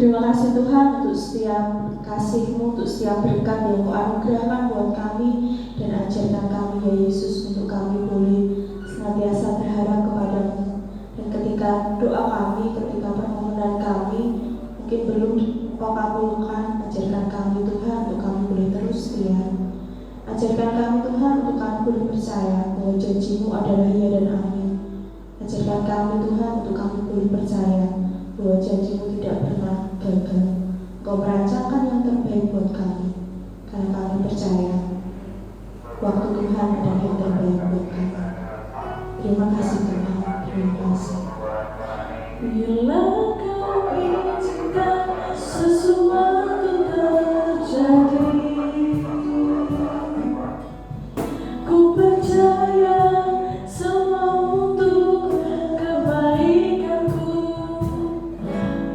Terima kasih Tuhan untuk setiap kasih-Mu, untuk setiap berkat yang Kau anugerahkan buat kami dan ajarkan kami ya Yesus untuk kami boleh senantiasa berharap kepada-Mu. Dan ketika doa kami, ketika permohonan kami mungkin belum Kau kabulkan, ajarkan kami Tuhan untuk kami boleh terus setia. Ajarkan kami Tuhan untuk kami boleh percaya bahwa janji-Mu adalah ya dan amin. Ajarkan kami Tuhan untuk kami boleh percaya bahwa janji-Mu tidak pernah gagal. Kau merancangkan yang terbaik buat kami, karena kami percaya waktu Tuhan adalah yang terbaik buat kami. Terima kasih Tuhan, terima kasih. Bila Kau izinkan sesuatu terjadi, ku percaya semua untuk kebaikanku.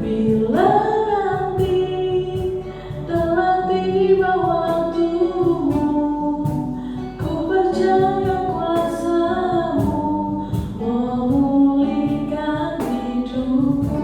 Bila nanti telah tiba waktumu, ku percaya kuasa-Mu memulihkan hidupku.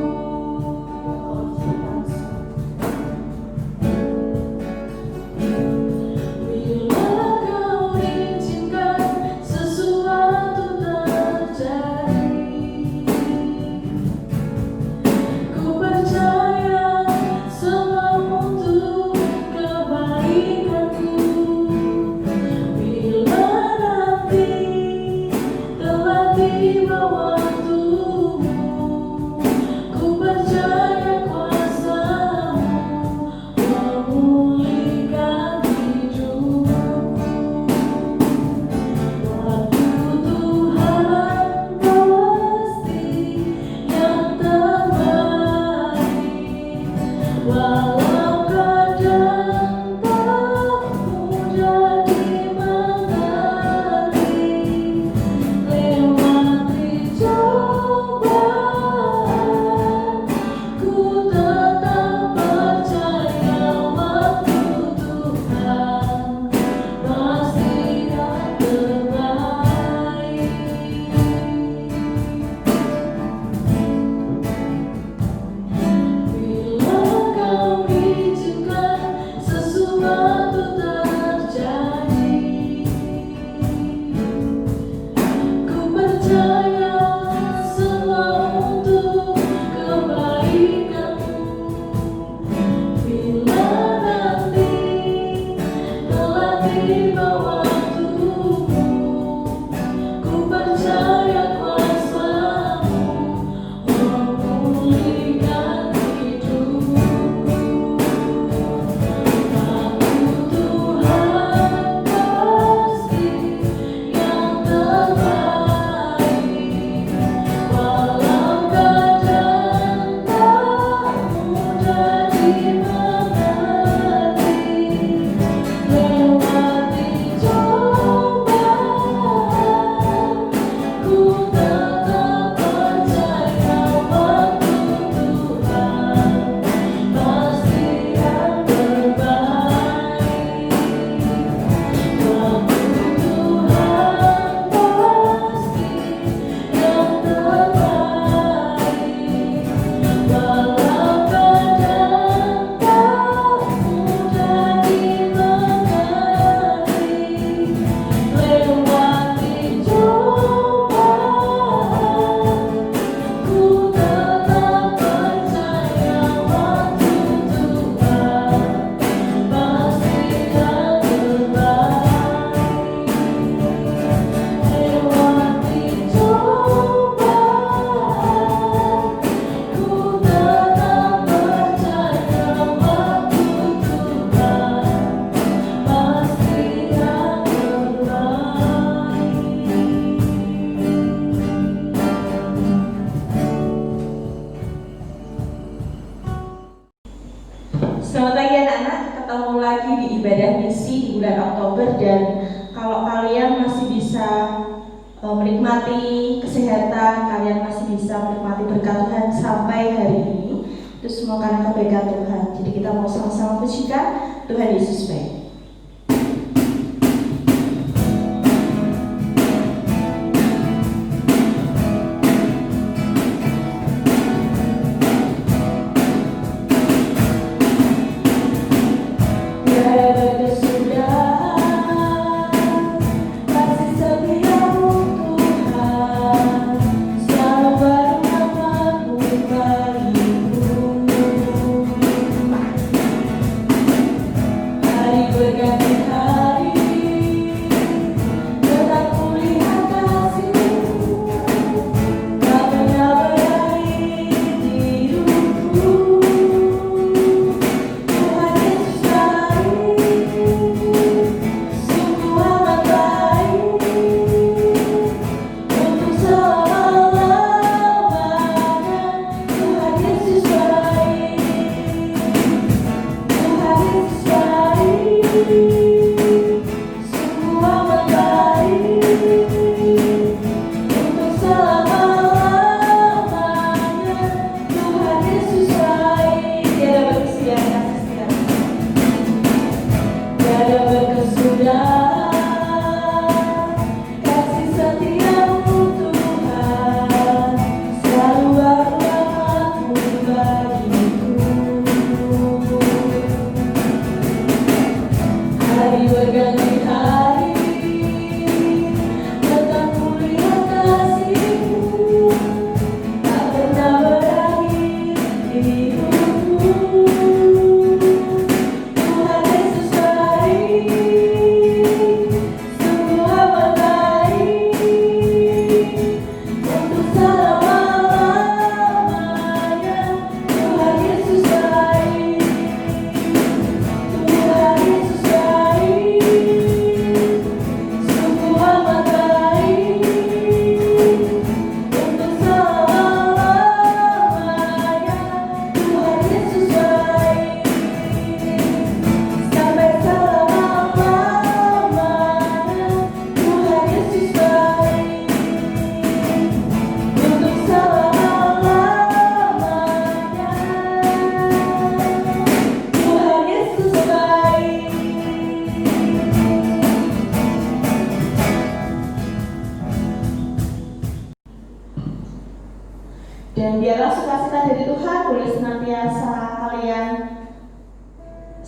Selamat pagi anak-anak, ketemu lagi di ibadah misi di bulan Oktober. Dan kalau kalian masih bisa menikmati kesehatan, kalian masih bisa menikmati berkat Tuhan sampai hari ini, itu semua karena kebaikan Tuhan. Jadi kita mau sama-sama pujikan Tuhan Yesus baik.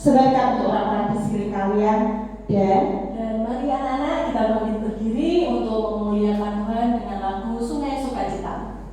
Sebaikan untuk orang-orang di sekitar kalian. Dan mari anak-anak kita bangkit berdiri untuk memuliakan Tuhan dengan lagu Sungai Sukacita.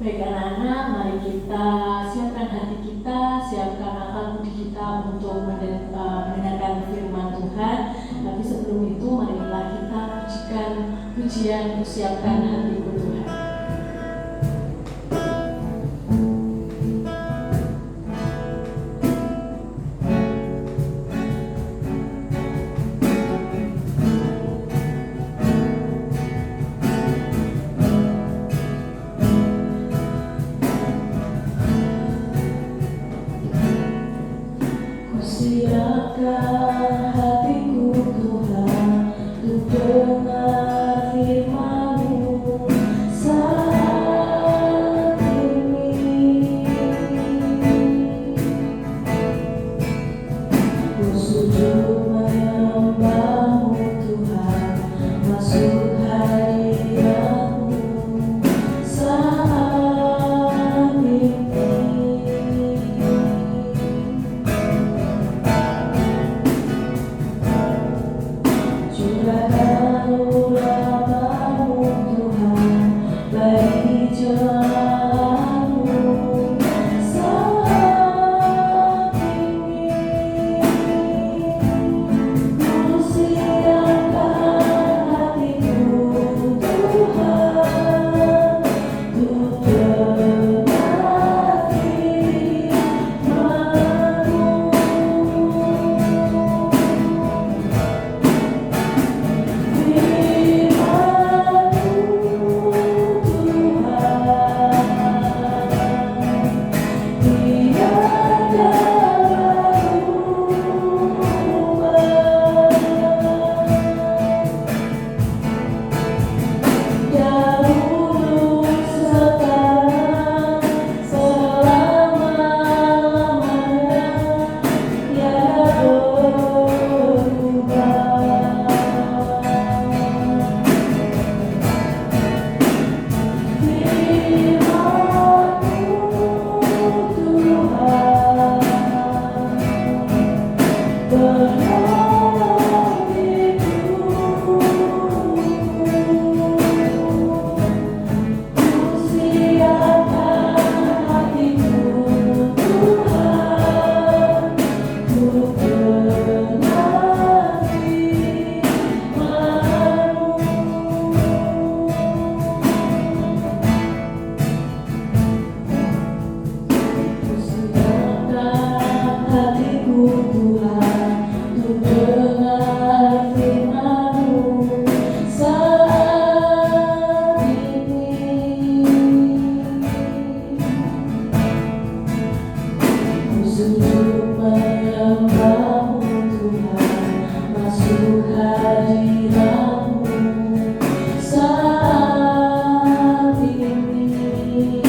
Baik anak-anak, mari kita siapkan hati kita, siapkan akal budi kita untuk mendengarkan firman Tuhan. Tapi sebelum itu, marilah kita pujikan pujian, siapkan hatiku Tuhan. Siapkan hatiku Tuhan untuk dengar firman-Mu saat ini. Ku sujud menyembah-Mu Tuhan, masuk hadirat-Mu saat ini. sujud menyembahmu Tuhan, masuk hadiratmu saat ini.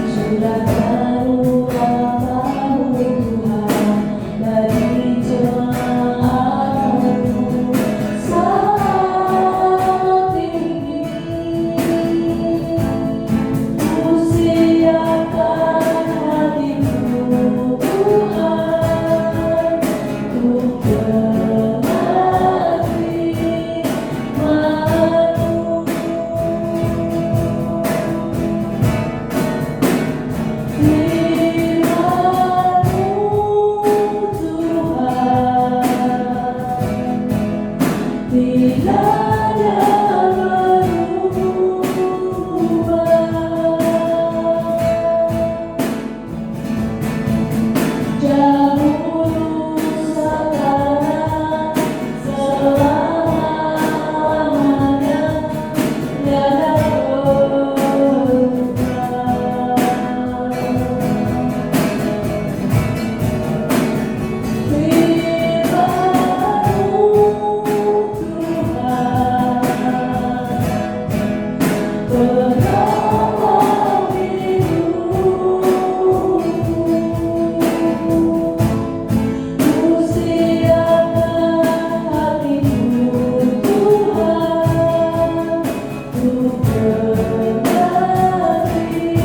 Surahkan urapanmu Tuhan bagi jemaatmu saat ini. Ku siapkan hatiku Tuhan, ku menanti firman-Mu.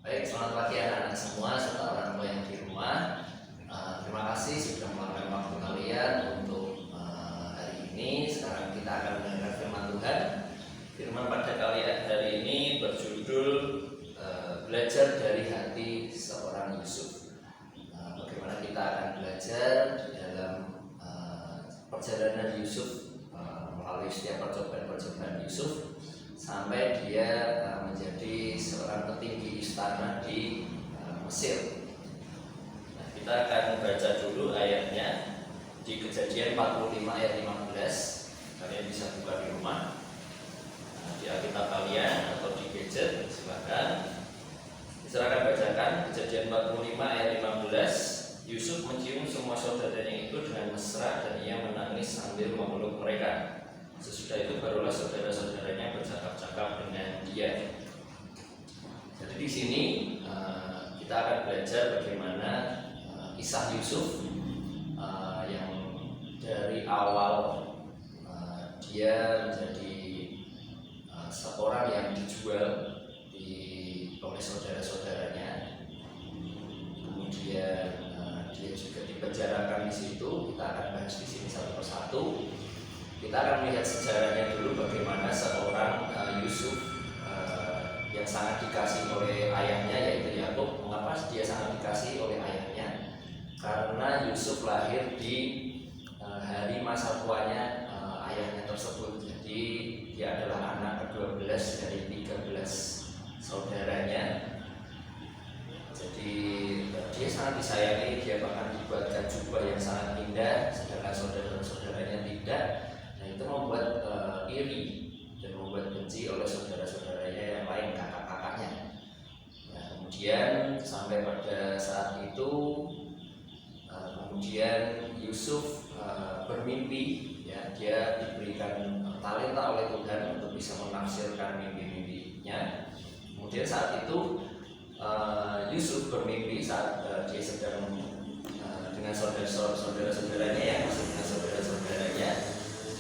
Baik, selamat pagi anak-anak semua serta orang tua yang di rumah. Terima kasih sudah meluangkan waktu kalian untuk hari ini. Sekarang kita akan mendengar firman Tuhan. Firman pada hari ini berjudul belajar dari hati seorang Yusuf. Bagaimana kita akan belajar dalam perjalanan Yusuf melalui setiap percobaan Yusuf sampai dia menjadi seorang petinggi istana di Mesir. Nah, kita akan baca dulu ayatnya di Kejadian 45 ayat 15. Kalian bisa buka di rumah, di Alkitab kalian atau di gadget, silakan. Silakan bacakan Kejadian 45 ayat 15. Yusuf mencium semua saudaranya itu dengan mesra dan ia menangis sambil memeluk mereka. Sesudah itu barulah saudara-saudaranya bercakap-cakap dengan dia. Jadi di sini kita akan belajar bagaimana kisah Yusuf yang dari awal dia menjadi seorang yang dijual di saudara-saudaranya. Kemudian dia juga dipenjarakan di situ. Kita akan bahas di sini satu persatu. Kita akan melihat sejarahnya dulu bagaimana seorang Yusuf yang sangat dikasih oleh ayahnya yaitu Yakub. Mengapa dia sangat dikasih oleh ayahnya? Karena Yusuf lahir di hari masa tuanya ayahnya tersebut. Jadi dia adalah anak ke-12 dari 13 saudaranya. Jadi dia sangat disayangi, dia bahkan dibuatkan jubah yang sangat indah, sedangkan saudara-saudaranya tidak. Nah itu membuat iri dan membuat benci oleh saudara-saudaranya yang lain, kakak-kakaknya. Nah kemudian sampai pada saat itu, kemudian Yusuf bermimpi, ya, dia diberikan talenta oleh Tuhan untuk bisa menafsirkan mimpi-mimpinya. Kemudian saat itu Yusuf bermimpi saat dia sedang dengan saudara-saudaranya, ya, maksudnya saudara-saudaranya,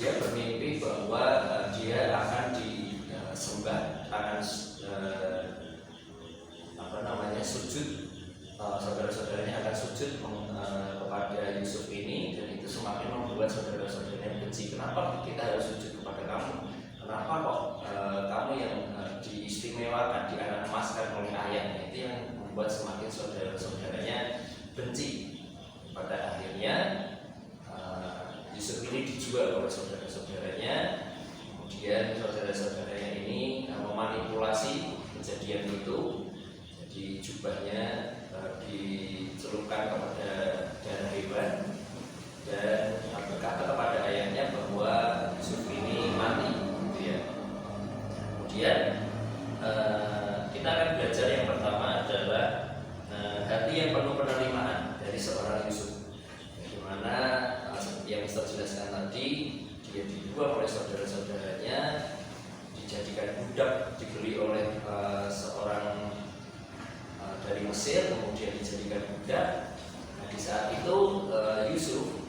dia bermimpi bahwa dia akan disembah, akan sujud, saudara-saudaranya akan sujud kepada Yusuf ini, dan itu semakin membuat saudara-saudaranya benci. Kenapa kita harus sujud kepada kamu? Kenapa kok kamu yang diistimewakan, dianak-emaskan oleh ayahnya? Itu yang membuat semakin saudara-saudaranya benci. Pada akhirnya Yusuf ini dijual oleh saudara-saudaranya. Kemudian saudara-saudaranya ini memanipulasi kejadian itu. Jadi jubahnya dicelupkan kepada darah hewan dan berkata kepada ayahnya bahwa Yusuf ini mati, gitu ya. Kemudian kita akan belajar yang pertama adalah hati yang penuh penerimaan dari seorang Yusuf. Bagaimana seperti yang Mister jelaskan tadi, dia dibuang oleh saudara-saudaranya, dijadikan budak, dibeli oleh seorang dari Mesir, kemudian dijadikan budak. Nah, di saat itu Yusuf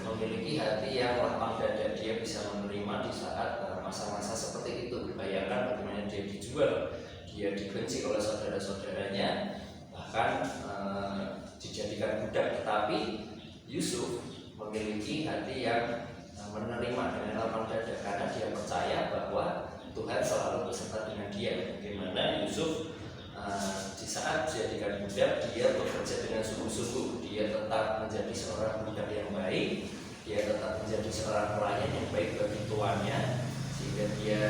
memiliki hati yang lapang dada. Dia bisa menerima di saat masa-masa seperti itu. Bayangkan bagaimana dia dijual, dia dibenci oleh saudara-saudaranya, bahkan dijadikan budak. Tetapi Yusuf memiliki hati yang menerima dengan lapang dada karena dia percaya bahwa Tuhan selalu beserta dengan dia. Bagaimana Yusuf di saat dijadikan budak, dia bekerja dengan sungguh-sungguh. Dia tetap menjadi seorang budak yang baik, dia tetap menjadi seorang pelayan yang baik bagi tuannya, sehingga dia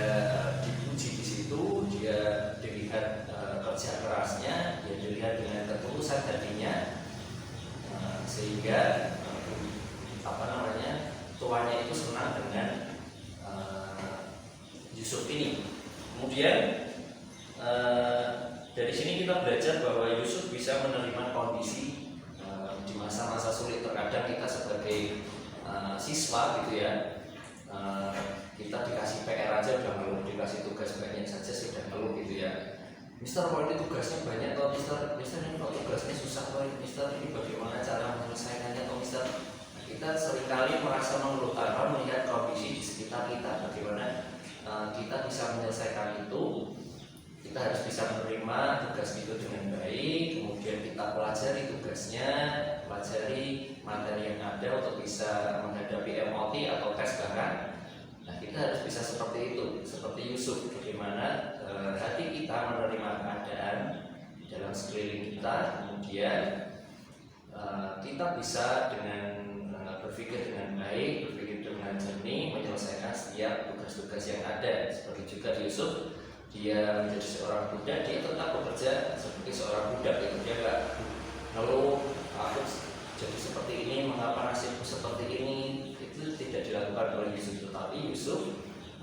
dipuji di situ. Dia dilihat kerja kerasnya, dia dilihat dengan ketulusan hatinya, sehingga tuannya itu senang dengan Yusuf ini. Kemudian dari sini kita belajar bahwa Yusuf bisa menerima kondisi di masa-masa sulit. Terkadang kita sebagai siswa gitu ya, kita dikasih PR aja udah ngeluh, dikasih tugas banyak saja sudah ngeluh gitu ya. Mister, kok ini tugasnya banyak toh, Mister ini kok tugasnya susah toh, Mister ini bagaimana cara menyelesaikannya toh, Mister. Kita seringkali merasa mengeluh tanpa melihat kondisi di sekitar kita, bagaimana kita bisa menyelesaikan itu. Kita harus bisa menerima tugas itu dengan baik, kemudian kita pelajari tugasnya, pelajari materi yang ada untuk bisa menghadapi MOT atau tes bahkan. Nah, kita harus bisa seperti itu, seperti Yusuf, bagaimana hati kita menerima keadaan dalam sekeliling kita, kemudian kita bisa dengan berpikir dengan baik, berpikir dengan jernih, menyelesaikan setiap tugas-tugas yang ada. Seperti juga Yusuf, dia menjadi seorang budak, dia tetap bekerja seperti seorang budak. Itu dia gak ngeluh, aku jadi seperti ini, mengapa nasibku seperti ini. Itu tidak dilakukan oleh Yusuf, tetapi Yusuf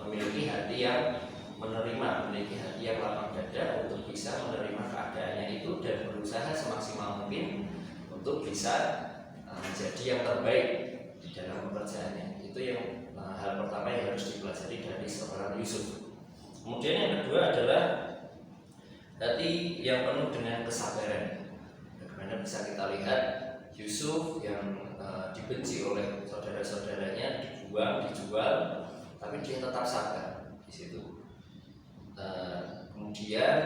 memiliki hati yang menerima, memiliki hati yang lapang dada untuk bisa menerima keadaannya itu dan berusaha semaksimal mungkin untuk bisa menjadi yang terbaik di dalam pekerjaannya. Itu yang hal pertama yang harus dipelajari dari seorang Yusuf. Kemudian yang kedua adalah hati yang penuh dengan kesabaran. Bagaimana bisa kita lihat Yusuf yang dibenci oleh saudara-saudaranya, dibuang, dijual, tapi dia tetap sabar di situ. Kemudian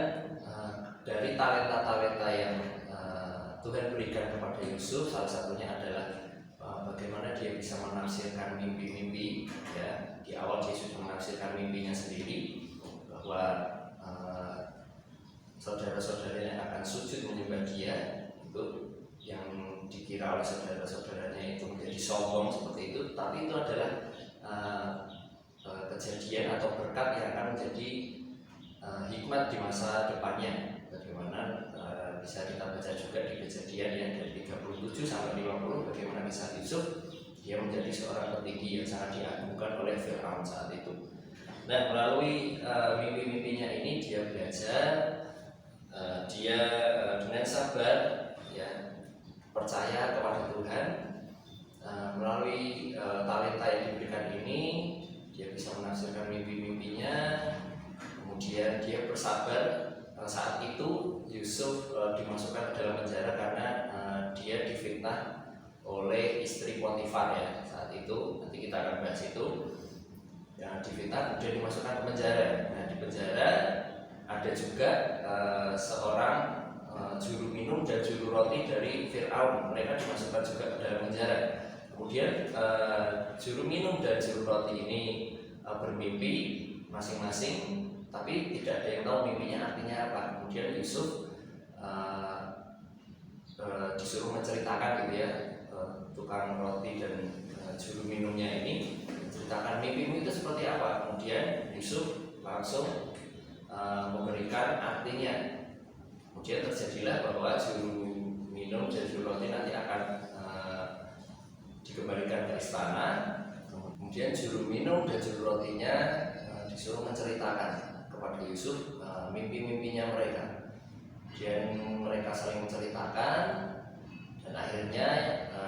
dari talenta-talenta yang Tuhan berikan kepada Yusuf, salah satunya adalah bagaimana dia bisa menafsirkan mimpi-mimpi. Ya, di awal dia sudah menafsirkan mimpinya sendiri bahwa saudara-saudaranya akan sujud menyembah dia, itu yang dikira oleh saudara-saudaranya itu menjadi sombong seperti itu, tapi itu adalah kejadian atau berkat yang akan menjadi hikmat di masa depannya. Bagaimana bisa kita baca juga di Kejadian yang dari 37 sampai 50 bagaimana kisah Yusuf, dia menjadi seorang petinggi yang sangat diagungkan oleh Firaun saat itu. Nah, melalui mimpi-mimpinya ini dia belajar, dia dengan sabar ya percaya kepada Tuhan. Melalui talenta yang diberikan ini dia bisa menafsirkan mimpi-mimpinya, kemudian dia bersabar. Saat itu Yusuf dimasukkan ke dalam penjara karena dia difitnah oleh istri Potifar ya. Saat itu nanti kita akan bahas itu. Yang difitnah kemudian dimasukkan ke penjara. Nah, di penjara ada juga seorang juru minum dan juru roti dari Firaun. Mereka dimasukkan juga ke dalam penjara. Kemudian juru minum dan juru roti ini bermimpi masing-masing, tapi tidak ada yang tahu mimpinya artinya apa. Kemudian Yusuf disuruh menceritakan gitu ya, tukang roti dan juru minumnya ini menceritakan mimpimu itu seperti apa. Kemudian Yusuf langsung memberikan artinya. Kemudian terjadilah bahwa juru minum dan juru roti nanti akan dikembalikan ke istana. Kemudian juru minum dan juru rotinya disuruh menceritakan kepada Yusuf mimpi-mimpinya mereka. Dan mereka saling menceritakan, dan akhirnya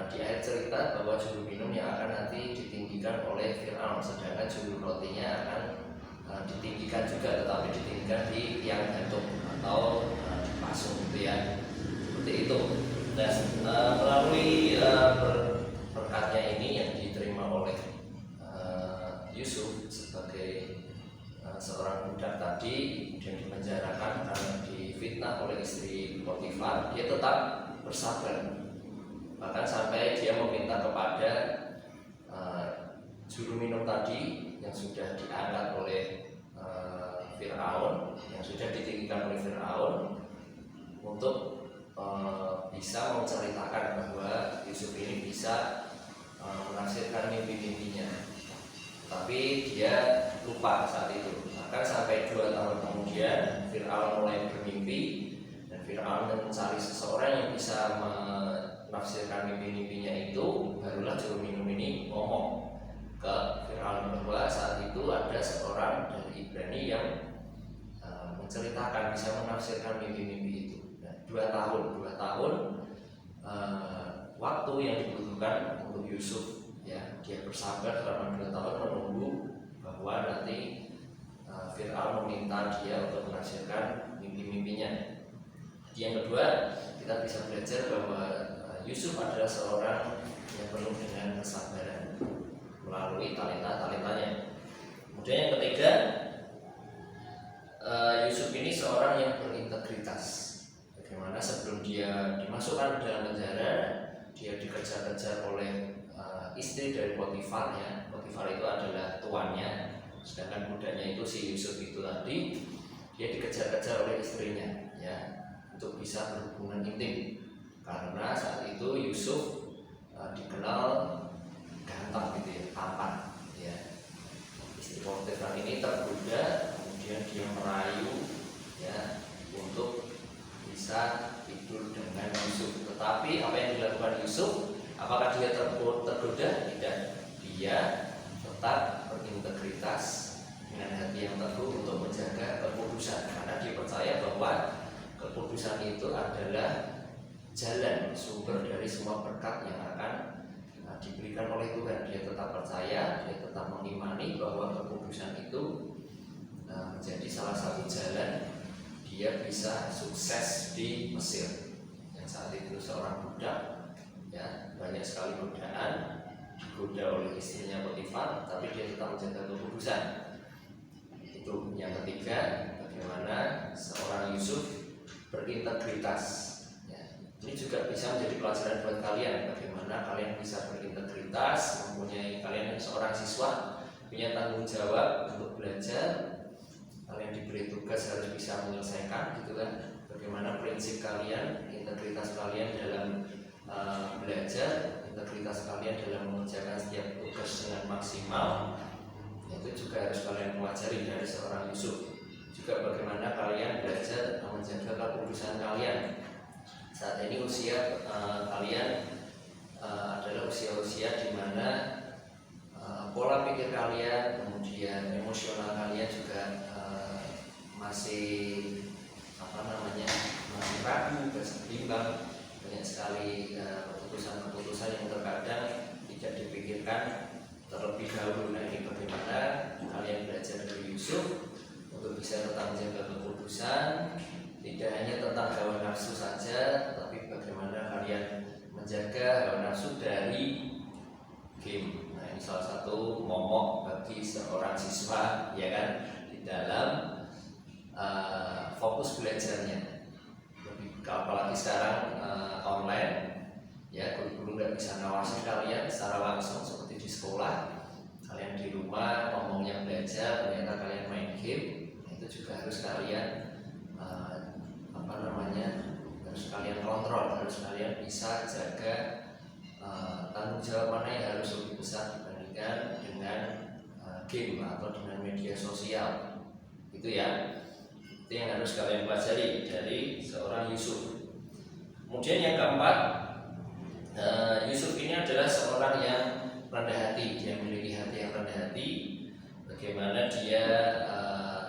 di akhir cerita bahwa juru minum yang akan nanti ditinggikan oleh Firaun, sedangkan juru rotinya akan ditinggikan juga, tetapi ditinggikan di tiang gantung atau dipasung gitu ya, seperti itu. Dan melalui berkatnya ini yang diterima oleh Yusuf sebagai seorang budak tadi, kemudian dipenjarakan karena difitnah oleh istri Potifar, dia tetap bersabar, bahkan sampai dia meminta kepada juru minum tadi yang sudah diangkat oleh Firaun, yang sudah ditinggikan oleh Firaun, untuk bisa menceritakan bahwa Yusuf ini bisa menafsirkan mimpi-mimpinya. Tapi dia lupa saat itu. Bahkan sampai 2 tahun kemudian Firaun mulai bermimpi, dan Firaun mencari seseorang yang bisa menafsirkan mimpi-mimpinya itu. Barulah juru minum ini ngomong ke Firaun bahwa saat itu ada seorang dari Ibrani yang menceritakan, bisa menafsirkan mimpi-mimpi itu. Nah, 2 tahun waktu yang dibutuhkan untuk Yusuf. Ya, dia bersabar selama 2 tahun menunggu bahwa nanti Firaun meminta dia untuk menafsirkan mimpi-mimpinya. Yang kedua, kita bisa belajar bahwa Yusuf adalah seorang yang penuh dengan kesabaran melalui talenta-talentanya. Kemudian yang ketiga, Yusuf ini seorang yang berintegritas. Bagaimana sebelum dia dimasukkan ke dalam penjara, dia dikejar-kejar oleh istri dari Potifar ya. Potifar itu adalah tuannya, sedangkan budaknya itu si Yusuf itu tadi, dia dikejar-kejar oleh istrinya ya, untuk bisa berhubungan intim. Karena saat itu Yusuf dikenal ganteng gitu ya, tampan ya. Istri Potifar ini tergoda, kemudian dia merayu ya untuk bisa tidur dengan Yusuf. Tetapi apa yang dilakukan Yusuf? Apakah dia tergoda? Tidak. Dia tetap berintegritas dengan hati yang teguh untuk menjaga kekudusan, karena dia percaya bahwa kekudusan itu adalah jalan sumber dari semua berkat yang akan diberikan oleh Tuhan. Dia tetap percaya, dia tetap mengimani bahwa kekudusan itu menjadi salah satu jalan dia bisa sukses di Mesir. Yang saat itu seorang budak ya, banyak sekali godaan, digoda oleh istrinya Potifar, tapi dia tetap menjaga kekudusan. Itu yang ketiga, bagaimana seorang Yusuf berintegritas. Ya. Ini juga bisa menjadi pelajaran buat kalian, bagaimana kalian bisa berintegritas, kalian seorang siswa punya tanggung jawab untuk belajar. Kalian diberi tugas harus bisa menyelesaikan, gitu kan? Bagaimana prinsip kalian, integritas kalian dalam belajar, integritas kalian dalam mengerjakan setiap tugas dengan maksimal, itu juga harus kalian pelajari dari seorang Yusuf. Juga bagaimana kalian belajar menjaga kekudusan kalian. Saat ini usia kalian adalah usia-usia di mana pola pikir kalian, kemudian emosional kalian juga masih masih ragu, berseimbang. Banyak sekali keputusan-keputusan yang terkadang tidak dipikirkan terlebih dahulu. Nah, ini bagaimana kalian belajar dari Yusuf untuk bisa tetap menjaga kekudusan, tidak hanya tentang hawa nafsu saja, tapi bagaimana kalian menjaga hawa nafsu dari game. Nah, ini salah satu momok bagi seorang siswa, ya kan, di dalam fokus belajarnya. Apalagi sekarang online, ya, guru-guru nggak bisa ngawasi kalian secara langsung seperti di sekolah. Kalian di rumah ngomongnya belajar, ternyata kalian main game. Itu juga harus kalian harus kalian kontrol, harus kalian bisa jaga tanggung jawab mana yang harus lebih besar dibandingkan dengan game atau dengan media sosial. Itu ya. Itu yang harus kalian pelajari dari seorang Yusuf. Kemudian yang keempat, Yusuf ini adalah seorang yang rendah hati. Dia memiliki hati yang rendah hati. Bagaimana dia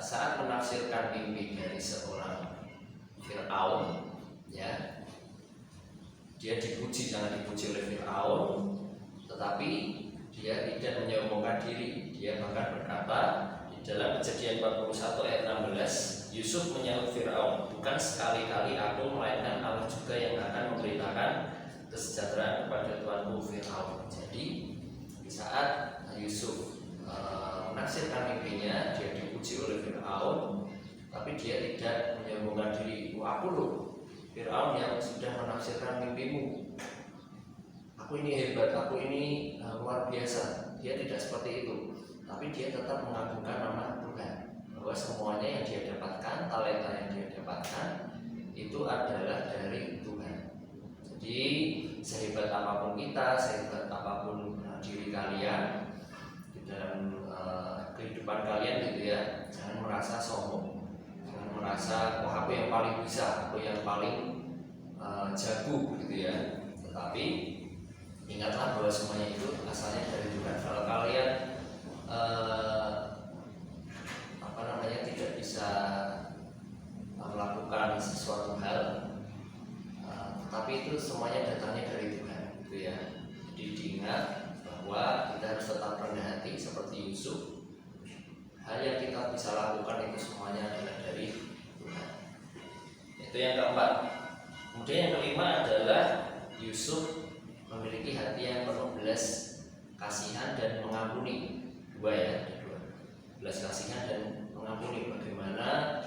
saat menafsirkan mimpi dari seorang Fir'aun, ya, dia dipuji, sangat dipuji oleh Fir'aun, tetapi dia tidak menyombongkan diri. Dia bahkan berkata di dalam Kejadian 41 ayat 16, Yusuf menyaut Fir'aun, bukan sekali-kali aku, melainkan Allah juga yang akan memberitakan kesejahteraan kepada tuanku Fir'aun. Jadi di saat Yusuf menafsirkan mimpinya, dia dipuji oleh Fir'aun, tapi dia tidak menyombongkan diri. Aku loh Fir'aun yang sudah menafsirkan mimpimu, aku ini hebat, aku ini luar biasa. Dia tidak seperti itu, tapi dia tetap mengagungkan nama Tuhan, bahwa semuanya yang dia dapatkan, talenta yang dia dapatkan itu adalah dari Tuhan. Jadi sehebat apapun kita, sehebat apapun diri kalian di dalam kehidupan kalian, gitu ya, jangan merasa sombong, jangan merasa wah aku yang paling bisa, aku yang paling jago, gitu ya. Tetapi ingatlah bahwa semuanya itu asalnya dari Tuhan. Kalau kalian tidak bisa melakukan sesuatu hal, tetapi itu semuanya datangnya dari Tuhan, gitu ya. Jadi diingat bahwa kita harus tetap rendah hati seperti Yusuf. Hal yang kita bisa lakukan itu semuanya adalah dari Tuhan. Itu yang keempat. Kemudian yang kelima adalah Yusuf memiliki hati yang penuh belas kasihan dan mengampuni. Dua ya, belas kasihan dan mengampuni. Bagaimana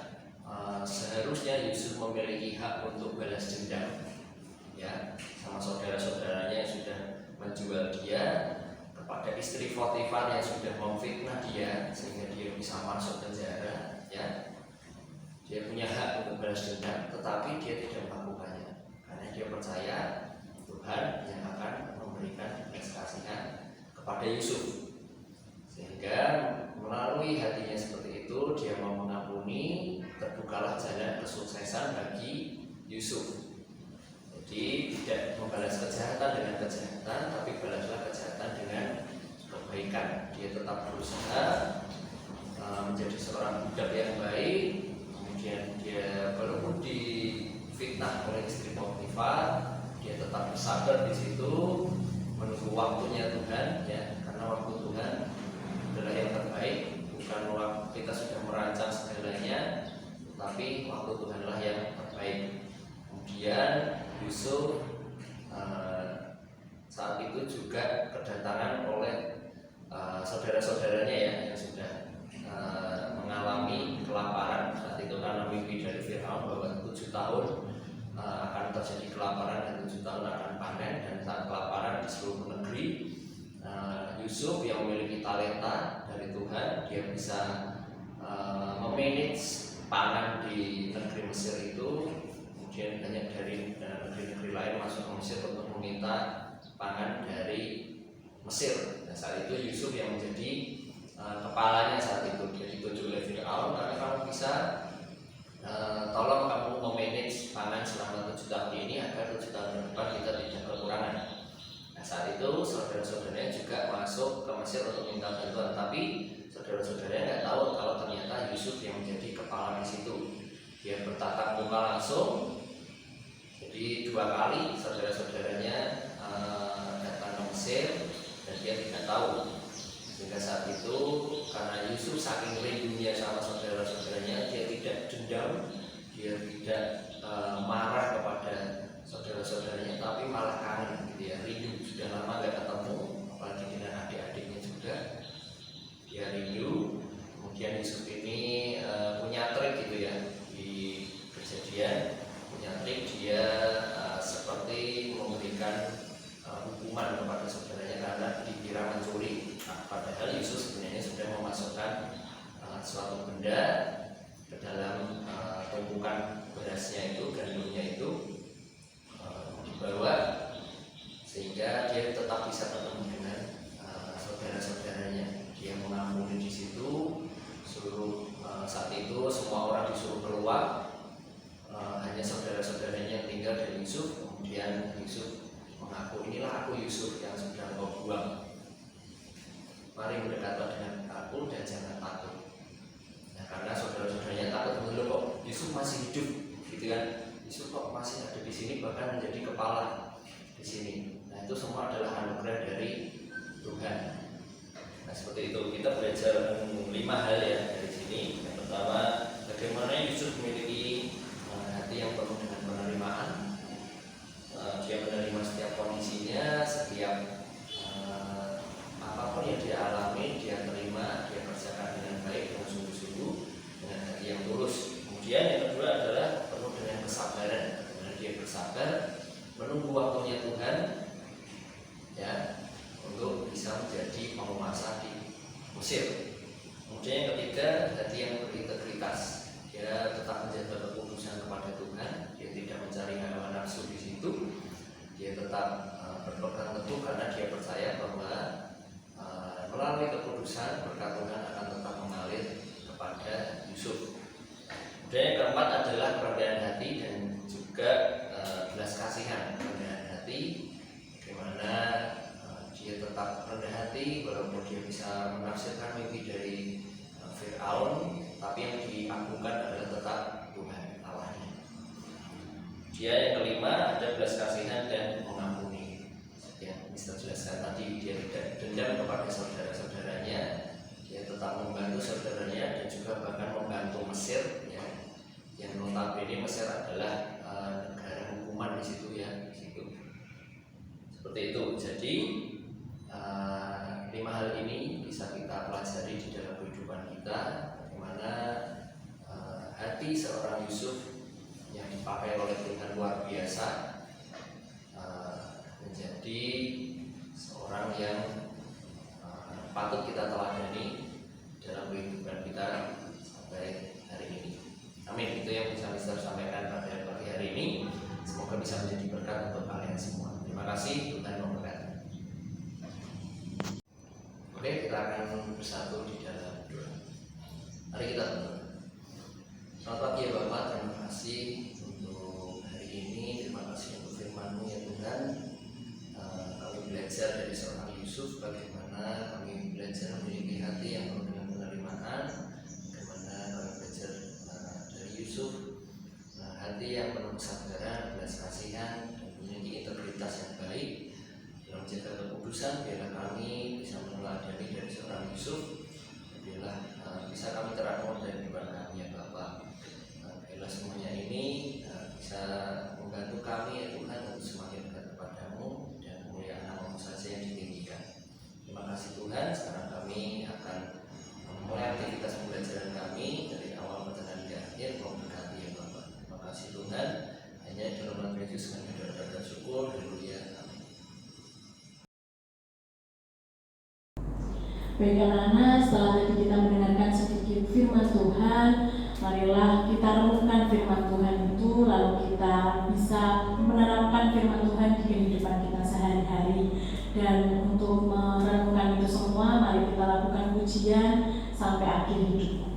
seharusnya Yusuf memiliki hak untuk balas dendam, ya, sama saudara-saudaranya yang sudah menjual dia, kepada istri Potifar yang sudah memfitnah dia sehingga dia bisa masuk penjara, ya. Dia punya hak untuk balas dendam, tetapi dia tidak melakukannya karena dia percaya Tuhan yang akan memberikan belas kasihan kepada Yusuf. Sehingga melalui hatinya seperti itu, dia mau mengampuni, terbukalah jalan kesuksesan bagi Yusuf. Jadi tidak membalas kejahatan dengan kejahatan, tapi balaslah kejahatan dengan kebaikan. Dia tetap berusaha menjadi seorang budak yang baik. Kemudian dia walaupun difitnah oleh istri Potifar, dia tetap bersabar di situ menunggu waktunya Tuhan, ya, karena waktu Tuhan adalah yang terbaik. Bukan waktu kita sudah merancang segalanya, tapi waktu Tuhanlah yang terbaik. Kemudian Yusuf saat itu juga kedatangan oleh saudara-saudaranya, ya, yang sudah mengalami kelaparan saat itu karena mimpi dari Fir'aun bahwa 7 tahun terjadi kelaparan dan 7 tahun akan panen, dan saat kelaparan di seluruh negeri, Yusuf yang memiliki talenta dari Tuhan, dia bisa memanage pangan di negeri Mesir itu. Kemudian banyak dari negeri-negeri lain masuk ke Mesir untuk meminta pangan dari Mesir. Dan saat itu Yusuf yang menjadi kepalanya saat itu. Dia ditunjuk oleh Firaun, karena kamu bisa tolong kamu memanage pangan selama 7 tahun ini agar 7 tahun ke depan kita tidak kekurangan. Nah, saat itu saudara-saudaranya juga masuk ke Mesir untuk minta bantuan, tapi saudara-saudaranya nggak tahu kalau ternyata Yusuf yang menjadi kepala di situ. Dia bertatap muka langsung. Jadi 2 kali saudara-saudaranya datang ke Mesir dan dia tidak tahu. Sehingga saat itu karena Yusuf saking rindunya sama saudara-saudaranya, dia tidak dendam, dia tidak marah kepada saudara-saudaranya, tapi malah kangen gitu ya, rindu. Sudah lama nggak ketemu, apalagi dengan adik-adiknya juga, dia rindu. Kemudian Yusuf ini punya trik gitu ya, di Kejadian punya trik, dia seperti memberikan hukuman kepada saudaranya karena dikira mencuri. Padahal Yusuf sebenarnya sudah memasukkan suatu benda ke dalam tumpukan berasnya itu, gandumnya itu, dibawa sehingga dia tetap bisa ketemu dengan saudara-saudaranya. Dia mengampuni di situ. Saat itu semua orang disuruh keluar, hanya saudara-saudaranya yang tinggal dari Yusuf. Kemudian Yusuf mengaku, inilah aku Yusuf yang sudah kau buang. Mari mendekatlah dengan aku dan jangan takut. Nah, karena saudara-saudaranya takut, menurut kok Yusuf masih hidup, gitu kan? Yusuf kok masih ada di sini, bahkan menjadi kepala di sini. Nah, itu semua adalah anugerah dari Tuhan. Nah, seperti itu kita belajar 5 hal ya dari sini. Yang pertama, bagaimana Yusuf memiliki hati yang penuh dengan penerimaan. Dia menerima setiap kondisinya, setiap apapun yang dia alami, dia terima, dia kerjakan dengan baik, dengan sungguh-sungguh, dengan hati yang tulus. Kemudian yang kedua adalah penuh dengan kesabaran. Karena dia bersabar menunggu waktunya Tuhan ya, untuk bisa menjadi penguasa di Mesir. Kemudian yang ketiga, hati yang berintegritas. Dia tetap menjaga kekudusan kepada Tuhan, dia tidak mencari hawa nafsu di situ. Dia tetap berpegang teguh karena dia percaya bahwa melalui kekudusan berkat Tuhan akan tetap mengalir kepada Yusuf. Kemudian yang keempat adalah kerendahan hati dan juga belas kasihan. Kerendahan hati, bagaimana dia tetap rendah hati walaupun dia bisa menafsirkan mimpi dari Firaun, tapi yang diagungkan adalah tetap Tuhan Allahnya. Dia yang kelima ada belas kasihan dan mengampuni. Yang Mister jelaskan tadi, dia tidak dendam kepada saudara-saudaranya, dia tetap membantu saudaranya dan juga bahkan membantu Mesir ya, yang notabene Mesir adalah negara hukuman di situ ya, di situ. Seperti itu. Jadi 5 hal ini bisa kita pelajari di dalam kehidupan kita, bagaimana hati seorang Yusuf yang dipakai oleh Tuhan luar biasa, menjadi seorang yang patut kita teladani dalam kehidupan kita sampai hari ini. Amin. Itu yang bisa Mister sampaikan pada pagi hari ini. Semoga bisa menjadi berkat untuk kalian semua. Terima kasih, Tuhan memberkati. Oke, kita akan bersatu di dalam doa. Mari kita berdoa. Selamat pagi ya Bapak, terima kasih untuk hari ini. Terima kasih untuk firman-Mu ya Tuhan. Kami belajar dari seorang Yusuf, bagaimana kami belajar memiliki hati yang penuh dengan penerimaan. Bagaimana kami belajar dari Yusuf, hati yang penuh kesabaran, belas kasihan, dan memiliki integritas yang baik dalam menjaga kekudusan. Biarlah kami bisa meneladani dari seorang Yusuf. Biarlah bisa kami terangkan dari kehidupan kami ya Bapak. Biarlah semuanya ini bisa membantu kami ya Tuhan untuk semakin dekat kepadamu dan kemuliaan nama-Mu saja yang ditinggikan. Terima kasih Tuhan. Sekarang kami akan memulai aktivitas pembelajaran kami dari awal pertengahan hingga akhir. Memberkati ya Bapak. Terima kasih Tuhan. Hanya dalam nama Yesus kami berdoa dan syukur. Haleluya. Amin. Baik anak-anak, setelah tadi kita mendengarkan sedikit firman Tuhan, marilah kita renungkan firman Tuhan itu, lalu kita bisa menerapkan firman Tuhan di kehidupan kita sehari-hari. Dan untuk merenungkan itu semua, mari kita lakukan pujian sampai akhir hidup.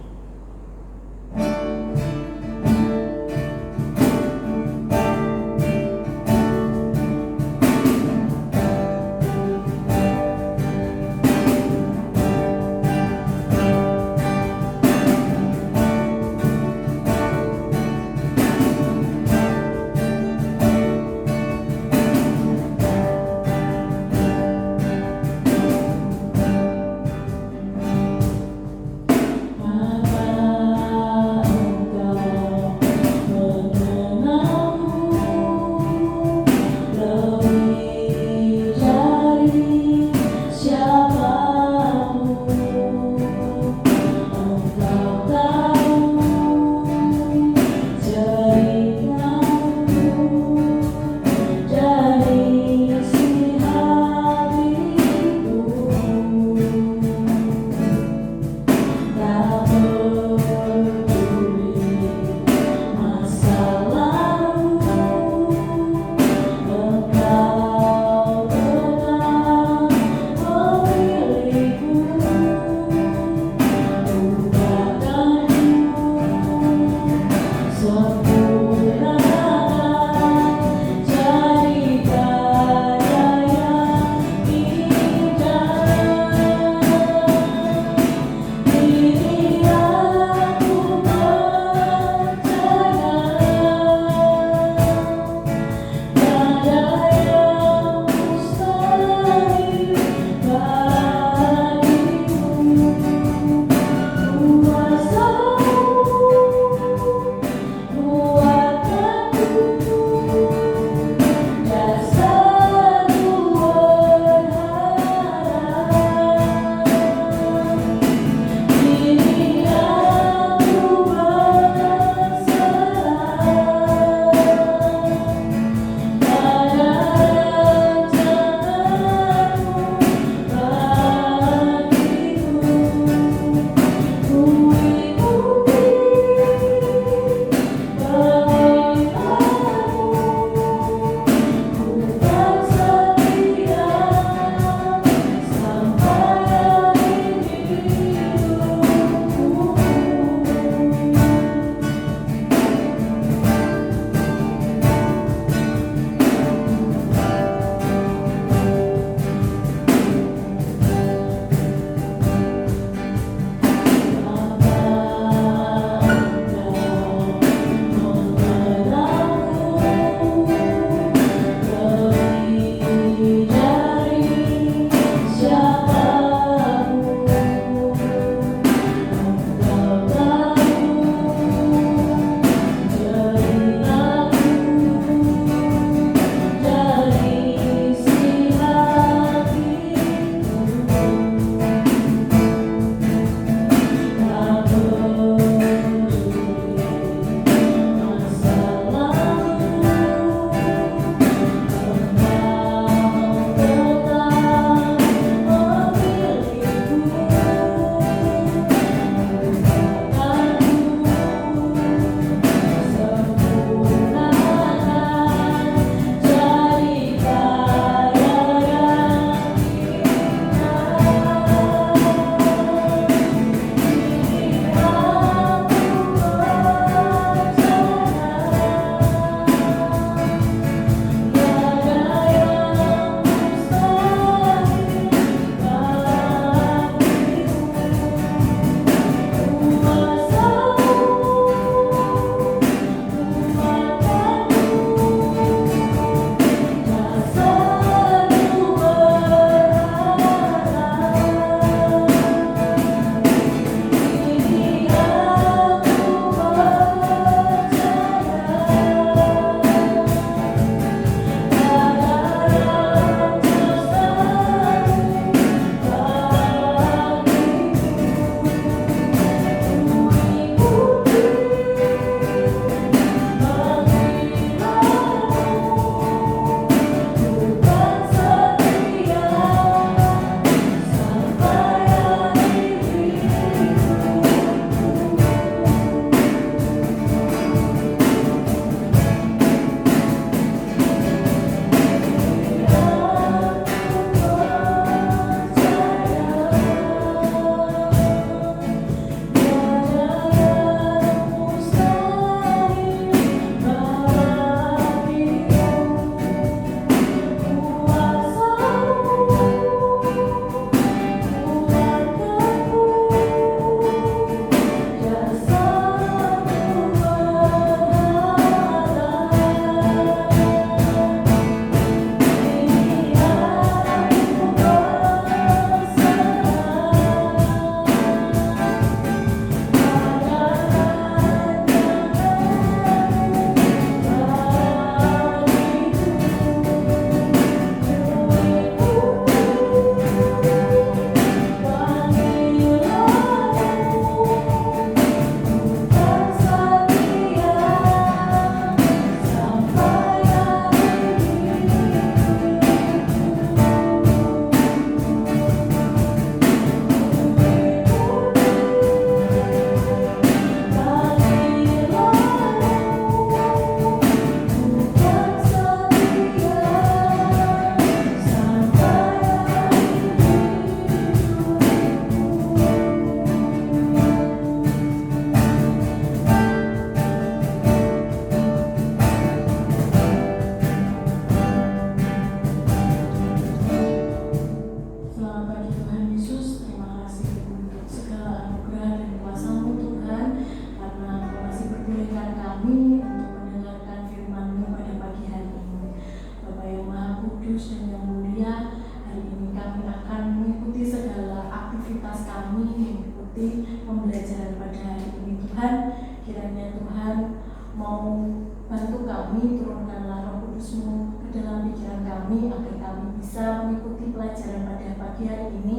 hari ini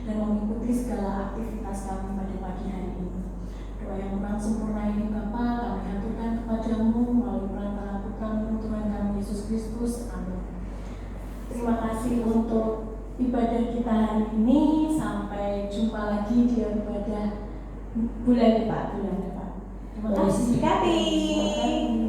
dan mengikuti segala aktivitas kami pada pagi hari ini. Doa yang kurang sempurna ini Bapa, kami haturkan kepadamu melalui perantara putra-Mu Tuhan kami Yesus Kristus. Amin. Terima kasih untuk ibadah kita hari ini. Sampai jumpa lagi di ibadah bulan depan. Terima kasih. Terima kasih.